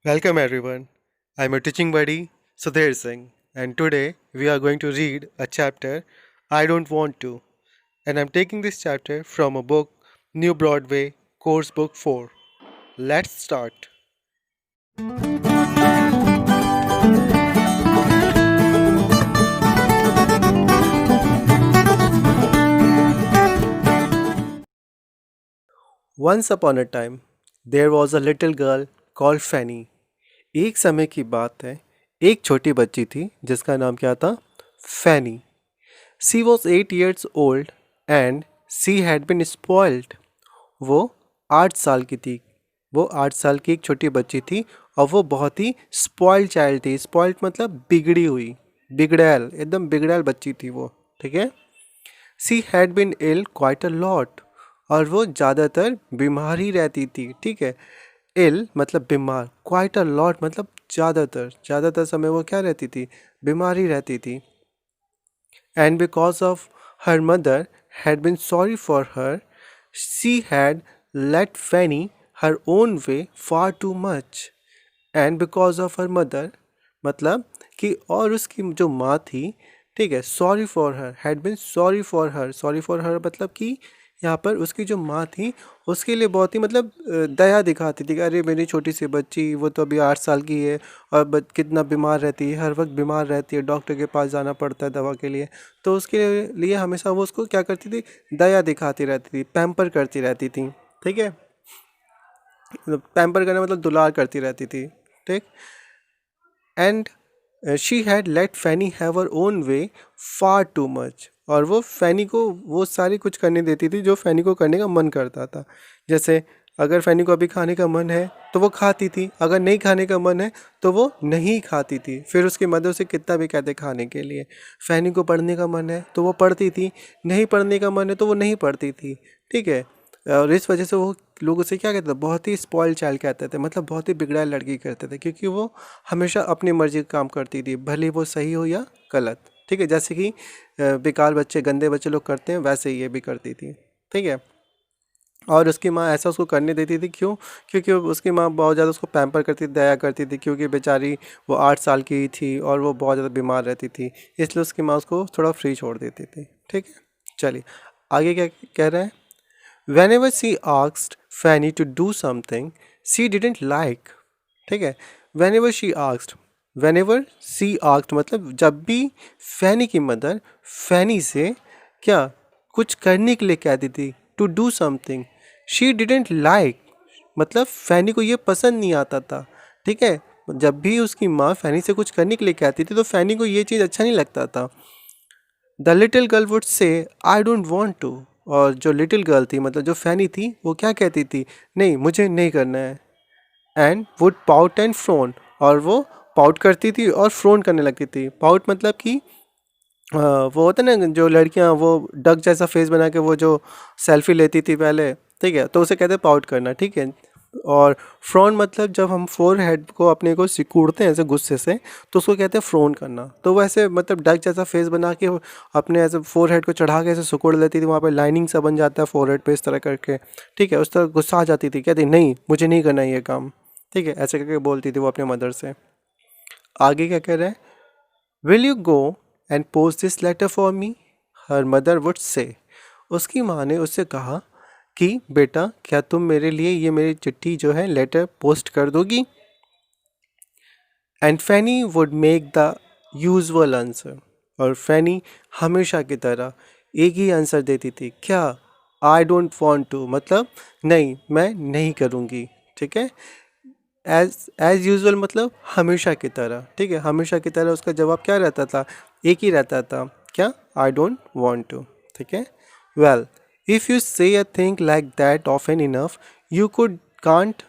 Welcome everyone. I'm your teaching buddy Sudhir Singh, and today we are going to read a chapter I Don't Want to. And I'm taking this chapter from a book New Broadway Course Book 4. Let's start. Once upon a time, there was a little girl called Fanny. एक समय की बात है, एक छोटी बच्ची थी जिसका नाम क्या था? फैनी. She was 8 years old and she had been spoiled. वो 8 साल की थी. वो 8 साल की एक छोटी बच्ची थी और वो बहुत ही स्पॉइल्ड चाइल्ड थी. स्पॉइल्ड मतलब बिगड़ी हुई, बिगड़ैल, एकदम बिगड़ैल बच्ची थी वो. ठीक है. She had been ill quite a lot. और वो ज़्यादातर बीमार ही रहती थी. ठीक है. इल मतलब बीमार, क्वाइट अ लॉट मतलब ज़्यादातर, ज़्यादातर समय वो क्या रहती थी? बीमार ही रहती थी. And because of her mother had been sorry for her, she had let Fanny her own way far too much. And because of her mother मतलब कि और उसकी जो माँ थी, ठीक है, sorry for her, had been sorry for her. Sorry for her मतलब कि यहाँ पर उसकी जो माँ थी उसके लिए बहुत ही मतलब दया दिखाती थी कि अरे मेरी छोटी सी बच्ची, वो तो अभी 8 साल की है और कितना बीमार रहती है, हर वक्त बीमार रहती है, डॉक्टर के पास जाना पड़ता है दवा के लिए. तो उसके लिए हमेशा वो उसको क्या करती थी? दया दिखाती रहती थी, पैम्पर करती रहती थी. ठीक है. पैम्पर करना मतलब दुलार करती रहती थी. ठीक. And she had let Fanny have her own way far too much. और वो फैनी को वो सारी कुछ करने देती थी जो फैनी को करने का मन करता था. जैसे अगर फैनी को अभी खाने का मन है तो वो खाती थी, अगर नहीं खाने का मन है तो वो नहीं खाती थी. फिर उसकी मदर उसे कितना भी कहते खाने के लिए. फैनी को पढ़ने का मन है तो वो पढ़ती थी, नहीं पढ़ने का मन है तो वो नहीं पढ़ती थी. ठीक है. और इस वजह से वो लोग उसे क्या कहते थे? बहुत ही स्पॉइल चाइल्ड कहते थे, मतलब बहुत ही बिगड़ा लड़की कहते थे, क्योंकि वो हमेशा अपनी मर्जी का काम करती थी, भले वो सही हो या गलत. ठीक है. जैसे कि बेकार बच्चे, गंदे बच्चे लोग करते हैं, वैसे ही ये भी करती थी. ठीक है. और उसकी माँ ऐसा उसको करने देती थी, क्यों? क्योंकि उसकी माँ बहुत ज़्यादा उसको पैम्पर करती थी, दया करती थी, क्योंकि बेचारी वो 8 साल की ही थी और वो बहुत ज़्यादा बीमार रहती थी, इसलिए उसकी माँ उसको थोड़ा फ्री छोड़ देती थी. ठीक है. चलिए आगे क्या कह रहे हैं. Whenever she asked Fanny to do something she didn't like. ठीक है. Whenever she asked, whenever she asked मतलब जब भी फैनी की मदर फैनी से क्या कुछ करने के लिए कहती थी, to do something she didn't like मतलब फैनी को ये पसंद नहीं आता था. ठीक है. जब भी उसकी माँ फैनी से कुछ करने के लिए कहती थी तो फैनी को ये चीज़ अच्छा नहीं लगता था. The little girl would say I don't want to. और जो लिटिल गर्ल थी मतलब जो फैनी थी वो क्या कहती थी? नहीं, मुझे नहीं करना है. And would pout and prone. और वो पाउट करती थी और फ्रोन करने लगती थी. पाउट मतलब कि वो होता है ना, जो लड़कियां वो डक जैसा फेस बना के वो जो सेल्फी लेती थी पहले. ठीक है. तो उसे कहते हैं पाउट करना. ठीक है. और फ्रॉन मतलब जब हम फोर हेड को अपने को सिकुड़ते हैं ऐसे गुस्से से, तो उसको कहते हैं फ्रोन करना. तो वैसे मतलब डक जैसा फेस बना के अपने ऐसे फोर हेड को चढ़ा के ऐसे सिकुड़ लेती थी, वहाँ पे लाइनिंग सा बन जाता है फोर हेड पे इस तरह करके. ठीक है. उस तरह गुस्सा आ जाती थी, कहती नहीं मुझे नहीं करना ये काम. ठीक है. ऐसे करके बोलती थी वो अपने मदर से. आगे क्या कह रहे हैं. Will you go and post this letter for me, her mother would say. उसकी माँ ने उससे कहा कि बेटा क्या तुम मेरे लिए ये मेरी चिट्ठी जो है लेटर पोस्ट कर दोगी. And Fanny would make the usual answer. और फैनी हमेशा की तरह एक ही आंसर देती थी. क्या? आई डोंट वांट टू मतलब नहीं, मैं नहीं करूँगी. ठीक है. एज यूजुअल मतलब हमेशा की तरह. ठीक है. हमेशा की तरह उसका जवाब क्या रहता था? एक ही रहता था. क्या? I don't want to. ठीक है. Well, if you say a thing like that often enough you could can't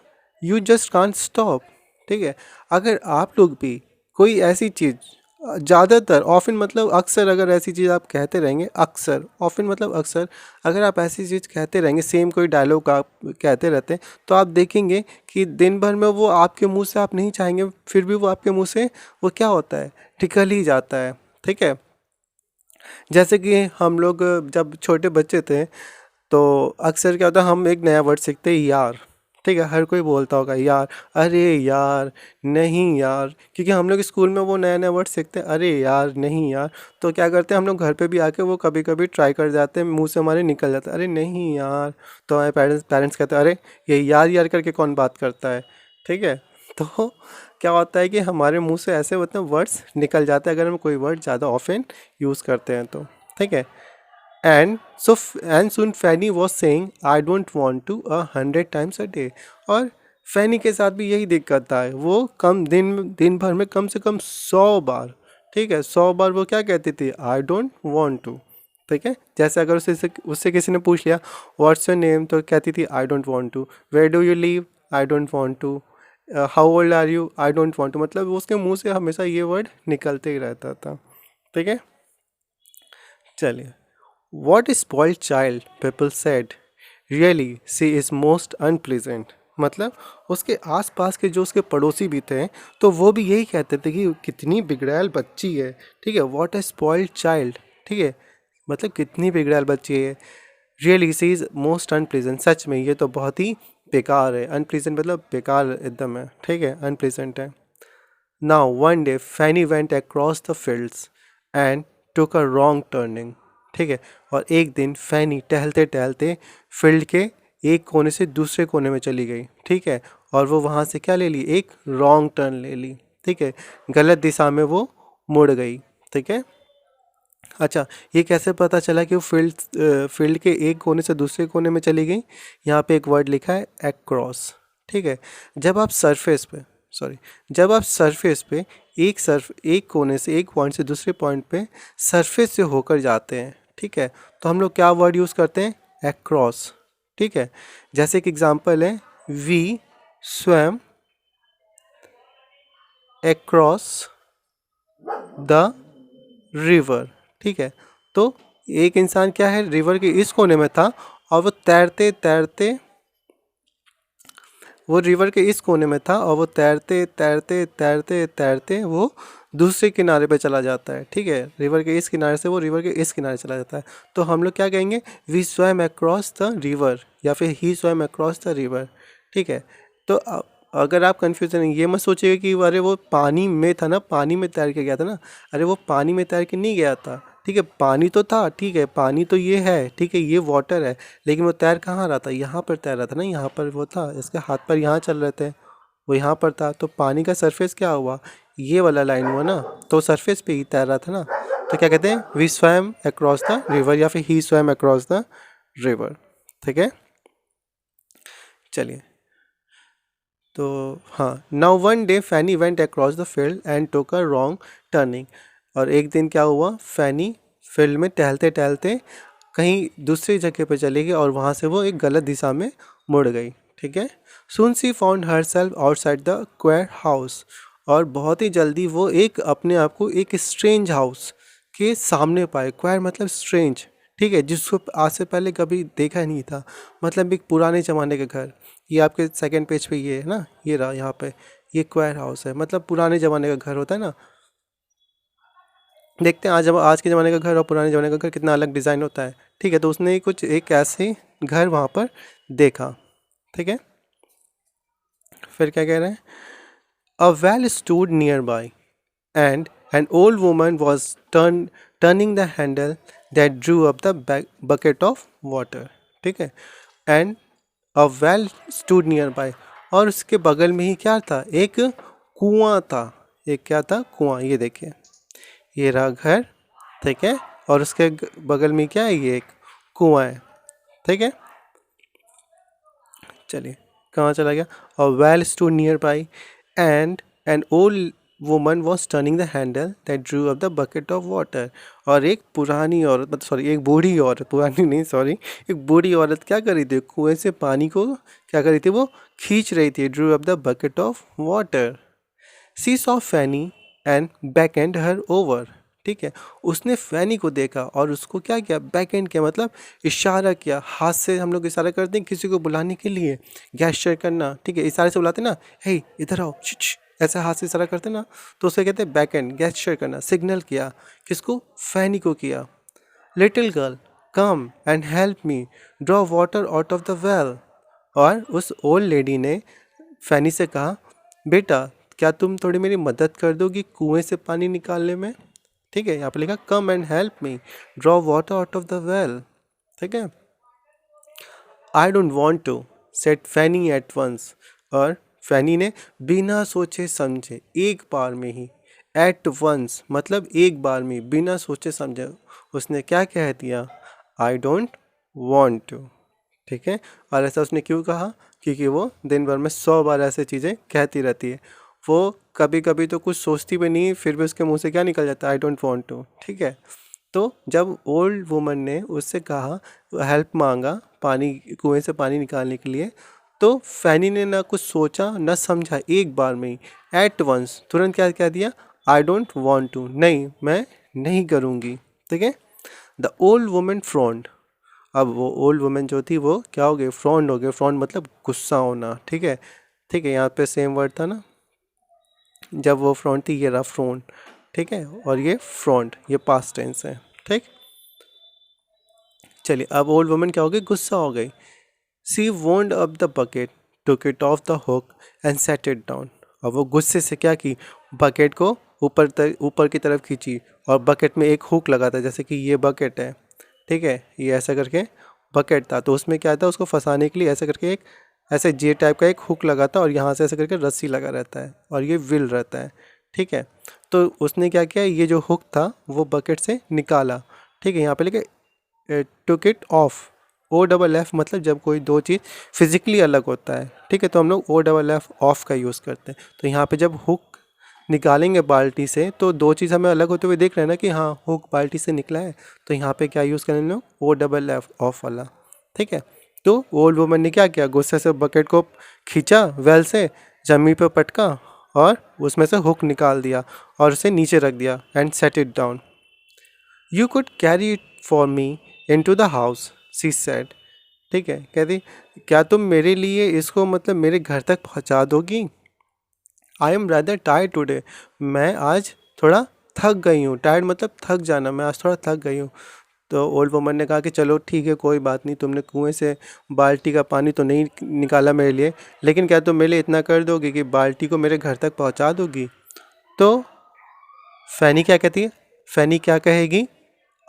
you just can't stop. ठीक है. अगर आप लोग भी कोई ऐसी चीज़ ज़्यादातर, ऑफन मतलब अक्सर, अगर ऐसी चीज़ आप कहते रहेंगे, अक्सर, ऑफन मतलब अक्सर, अगर आप ऐसी चीज़ कहते रहेंगे, सेम कोई डायलॉग आप कहते रहते हैं, तो आप देखेंगे कि दिन भर में वो आपके मुंह से आप नहीं चाहेंगे, फिर भी वो आपके मुंह से वो क्या होता है? निकल ही जाता है. ठीक है. जैसे कि हम लोग जब छोटे बच्चे थे तो अक्सर क्या होता है, हम एक नया वर्ड सीखते हैं यार. ठीक है, हर कोई बोलता होगा यार, अरे यार, नहीं यार, क्योंकि हम लोग स्कूल में वो नया नया वर्ड सीखते हैं, अरे यार, नहीं यार। तो क्या करते हैं हम लोग घर पे भी आके वो कभी कभी ट्राई कर जाते हैं, मुंह से हमारे निकल जाता है, अरे नहीं यार। तो हमारे पेरेंट्स कहते हैं, अरे ये यार यार करके कौन बात करता है। ठीक है। तो क्या होता है कि हमारे मुंह से ऐसे मतलब वर्ड्स निकल जाते हैं अगर हम कोई वर्ड ज़्यादा ऑफन यूज़ करते हैं तो। ठीक है। And soon Fanny was saying, I don't want to 100 times a day. और फैनी के साथ भी यही दिक्कत था, वो कम दिन भर में कम से कम 100 बार, ठीक है, 100 बार वो क्या कहती थी, आई डोंट वांट टू। ठीक है। जैसे अगर उससे किसी ने पूछ लिया व्हाट्स योर नेम, तो कहती थी I don't want to. Where do you live, I don't want to. How old are you, I don't want to. मतलब उसके मुंह से हमेशा ये वर्ड निकलते ही रहता था। ठीक है। चलिए। What a spoiled child, people said. Really, she is most unpleasant. मतलब उसके आसपास के जो उसके पड़ोसी भी थे, तो वो भी यही कहते थे कि कितनी बिगड़ैल बच्ची है। ठीक है। What a spoiled child. ठीक है। मतलब कितनी बिगड़ैल बच्ची है। Really, she is most unpleasant. सच में ये तो बहुत ही बेकार है। Unpleasant मतलब बेकार एकदम है। ठीक है। Unpleasant है। Now, one day, Fanny went across the fields and took a wrong turning. ठीक है। और एक दिन फैनी टहलते टहलते फील्ड के एक कोने से दूसरे कोने में चली गई। ठीक है। और वो वहाँ से क्या ले ली, एक रॉन्ग टर्न ले ली। ठीक है। गलत दिशा में वो मुड़ गई। ठीक है। अच्छा, ये कैसे पता चला कि वो फील्ड के एक कोने से दूसरे कोने में चली गई। यहाँ पे एक वर्ड लिखा है एक्रॉस। ठीक है। जब आप सरफेस पे सॉरी जब आप सरफेस पे एक कोने से एक पॉइंट से दूसरे पॉइंट पे सरफेस से होकर जाते हैं, ठीक है, तो हम लोग क्या वर्ड यूज़ करते हैं, एक्रॉस। ठीक है। जैसे एक एग्जांपल है, we swam across the river. ठीक है। तो एक इंसान क्या है, रिवर के इस कोने में था और वो तैरते तैरते वो रिवर के इस कोने में था और वो तैरते तैरते तैरते तैरते वो दूसरे किनारे पे चला जाता है। ठीक है। रिवर के इस किनारे से वो रिवर के इस किनारे चला जाता है। तो हम लोग क्या कहेंगे, we swam across the river, या फिर he swam across the river. ठीक है। तो अगर आप कन्फ्यूजन ये मत सोचिएगा कि अरे वो पानी में था ना, पानी में तैर के गया था ना। अरे वो पानी में तैर के नहीं गया था। ठीक है। पानी तो था, ठीक है, पानी तो ये है, ठीक है, ये वाटर है, लेकिन वो तैर कहाँ रहा था, यहाँ पर तैर रहा था ना, यहाँ पर वो था, इसके हाथ पर यहाँ चल रहे थे, वो यहाँ पर था। तो पानी का सरफेस क्या हुआ, ये वाला लाइन हुआ ना, तो सरफेस पे ही तैर रहा था ना। तो क्या कहते हैं, we swam across the river, या फिर he swam across the river. ठीक है। चलिए। तो हाँ, now one day Fanny went across the field and took a wrong turning. और एक दिन क्या हुआ, फैनी फील्ड में टहलते टहलते कहीं दूसरी जगह पे चली गई और वहाँ से वो एक गलत दिशा में मुड़ गई। ठीक है। Soon she found herself outside the queer house. और बहुत ही जल्दी वो एक अपने आप को एक स्ट्रेंज हाउस के सामने पाए। क्वेयर मतलब स्ट्रेंज। ठीक है। जिसको आज से पहले कभी देखा ही नहीं था, मतलब एक पुराने ज़माने का घर। ये आपके सेकंड पेज पे ये है ना, ये रहा यहाँ पे, ये क्वेयर हाउस है, मतलब पुराने ज़माने का घर होता है ना। देखते हैं आज के ज़माने का घर और पुराने ज़माने का घर कितना अलग डिज़ाइन होता है। ठीक है। तो उसने कुछ एक ऐसे घर वहाँ पर देखा। ठीक है। फिर क्या कह रहे हैं, a well stood near by and an old woman was turning the handle that drew up the bucket of water. ठीक है। and a well stood nearby, और उसके बगल में ही क्या था, एक कुआं था। एक क्या था, कुआं। ये देखिए, ये रहा घर। ठीक है। और उसके बगल में क्या है, ये एक कुआं है। ठीक है। चलिए, कहाँ चला गया, a well stood near by and an old woman was turning the handle that Drew up the bucket of water. और एक पुरानी औरत, मतलब सॉरी, एक बूढ़ी औरत, पुरानी नहीं सॉरी, एक बूढ़ी औरत क्या कर रही थी, कुएं से पानी को क्या कर रही थी, वो खींच रही थी, drew up the bucket of water. She saw Fanny and back and her over. ठीक है। उसने फैनी को देखा और उसको क्या किया, बैक एंड किया, मतलब इशारा किया। हाथ से हम लोग इशारा करते हैं किसी को बुलाने के लिए, गैस्चर करना। ठीक है। इशारे से बुलाते ना, हे इधर आओ, ऐसा हाथ से इशारा करते ना, तो उसे कहते हैं बैक एंड, गैस्चर करना, सिग्नल किया। किसको, फैनी को किया। Little girl come and help me draw water out of the well. और उस ओल्ड लेडी ने फैनी से कहा, बेटा क्या तुम थोड़ी मेरी मदद कर दोगी कुएं से पानी निकालने में। ठीक है, यहाँ पे लिखा come and help me draw water out of the well. ठीक है, I don't want to set Fanny at once. और फैनी ने बिना सोचे समझे एक बार में ही, एट वंस मतलब एक बार में बिना सोचे समझे उसने क्या कह दिया, आई डोंट वॉन्ट टू। ठीक है, और ऐसा उसने क्यों कहा, क्योंकि वो दिन भर में 100 बार ऐसे चीज़ें कहती रहती है। वो कभी कभी तो कुछ सोचती भी नहीं, फिर भी उसके मुंह से क्या निकल जाता है, आई डोंट वांट टू। ठीक है, तो जब ओल्ड वुमन ने उससे कहा, हेल्प मांगा पानी, कुएं से पानी निकालने के लिए, तो फैनी ने ना कुछ सोचा ना समझा, एक बार में ही एट वंस तुरंत क्या कह दिया, आई डोंट वांट टू, नहीं मैं नहीं करूँगी। ठीक है, द ओल्ड वुमन फ्रॉन्ड। अब वो ओल्ड वुमेन जो थी वो क्या हो गई, फ्रॉन्ड हो गए। फ्रॉन्ड मतलब गुस्सा होना। ठीक है, ठीक है, यहाँ पे सेम वर्ड था ना, जब वो फ्रॉन्ड थी ये रहा फ्रॉन्ड। ठीक है, और ये फ्रॉन्ड, ये पास्ट टेंस है। ठीक, चलिए अब ओल्ड वुमन क्या हो गई, गुस्सा हो गई। She wound up the bucket, took it off the hook and set it down. अब वो गुस्से से क्या की, बकेट को ऊपर की तरफ खींची, और बकेट में एक हुक लगा था, जैसे कि ये बकेट है। ठीक है, ये ऐसा करके बकेट था, तो उसमें क्या था, उसको फंसाने के लिए ऐसा करके एक ऐसे जे टाइप का एक हुक लगा था, और यहाँ से ऐसे करके रस्सी लगा रहता है, और ये व्हील रहता है। ठीक है, तो उसने क्या किया, ये जो हुक था वो बकेट से निकाला। ठीक है, यहाँ पे लिखे took it off, O double F मतलब जब कोई दो चीज़ फिजिकली अलग होता है। ठीक है, तो हम लोग ओ डबल एफ ऑफ का यूज़ करते हैं। तो यहाँ पे जब हुक निकालेंगे बाल्टी से, तो दो चीज़ हमें अलग होते हुए देख रहे हैं ना, कि हाँ हुक बाल्टी से निकला है, तो यहाँ पे क्या यूज़ करें लोग, ओ डबल एफ ऑफ वाला। ठीक है, तो ओल्ड वुमन ने क्या किया, गुस्से से बकेट को खींचा वेल से, जमीन पे पटका, और उसमें से हुक निकाल दिया, और उसे नीचे रख दिया, and set it down. You could carry it for me in to the house, she said. ठीक है, कहती क्या तुम मेरे लिए इसको मतलब मेरे घर तक पहुँचा दोगी। I am rather tired today, मैं आज थोड़ा थक गई हूँ। टायर्ड मतलब थक जाना, मैं आज थोड़ा थक गई हूँ। तो ओल्ड वुमन ने कहा कि चलो ठीक है, कोई बात नहीं, तुमने कुएं से बाल्टी का पानी तो नहीं निकाला मेरे लिए, लेकिन क्या तुम मेरे लिए इतना कर दोगी कि बाल्टी को मेरे घर तक पहुंचा दोगी। तो फैनी क्या कहती है, फैनी क्या कहेगी,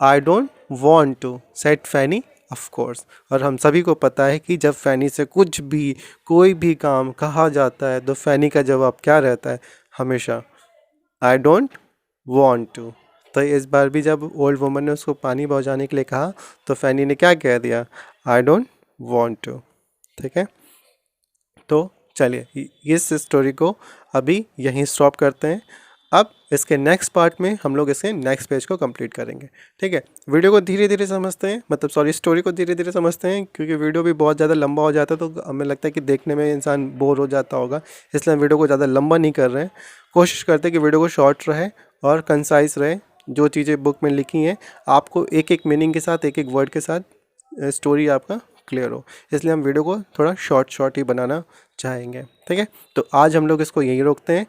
I don't want to, set Fanny of course. और हम सभी को पता है कि जब फैनी से कुछ भी कोई भी काम कहा जाता है, तो फैनी का जवाब क्या रहता है, हमेशा आई डोंट वॉन्ट टू। तो इस बार भी जब ओल्ड वुमन ने उसको पानी पहुंचाने के लिए कहा, तो फैनी ने क्या कह दिया, आई डोंट वॉन्ट टू। ठीक है, तो चलिए इस स्टोरी को अभी यहीं स्टॉप करते हैं। अब इसके नेक्स्ट पार्ट में हम लोग इसके नेक्स्ट पेज को कंप्लीट करेंगे। ठीक है, वीडियो को धीरे धीरे समझते हैं, मतलब सॉरी स्टोरी को धीरे धीरे समझते हैं, क्योंकि वीडियो भी बहुत ज़्यादा लंबा हो जाता है, तो हमें लगता है कि देखने में इंसान बोर हो जाता होगा, इसलिए हम वीडियो को ज़्यादा लंबा नहीं कर रहे हैं। कोशिश करते हैं कि वीडियो को शॉर्ट रहे और कंसाइज रहे। जो चीज़ें बुक में लिखी हैं, आपको एक एक मीनिंग के साथ, एक एक वर्ड के साथ स्टोरी आपका क्लियर हो, इसलिए हम वीडियो को थोड़ा शॉर्ट ही बनाना चाहेंगे। ठीक है, तो आज हम लोग इसको यहीं रोकते हैं।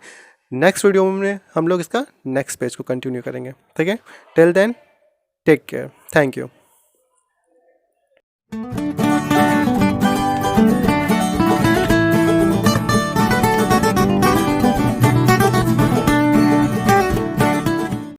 नेक्स्ट वीडियो में हम लोग इसका नेक्स्ट पेज को कंटिन्यू करेंगे। ठीक है, till then take care, thank you.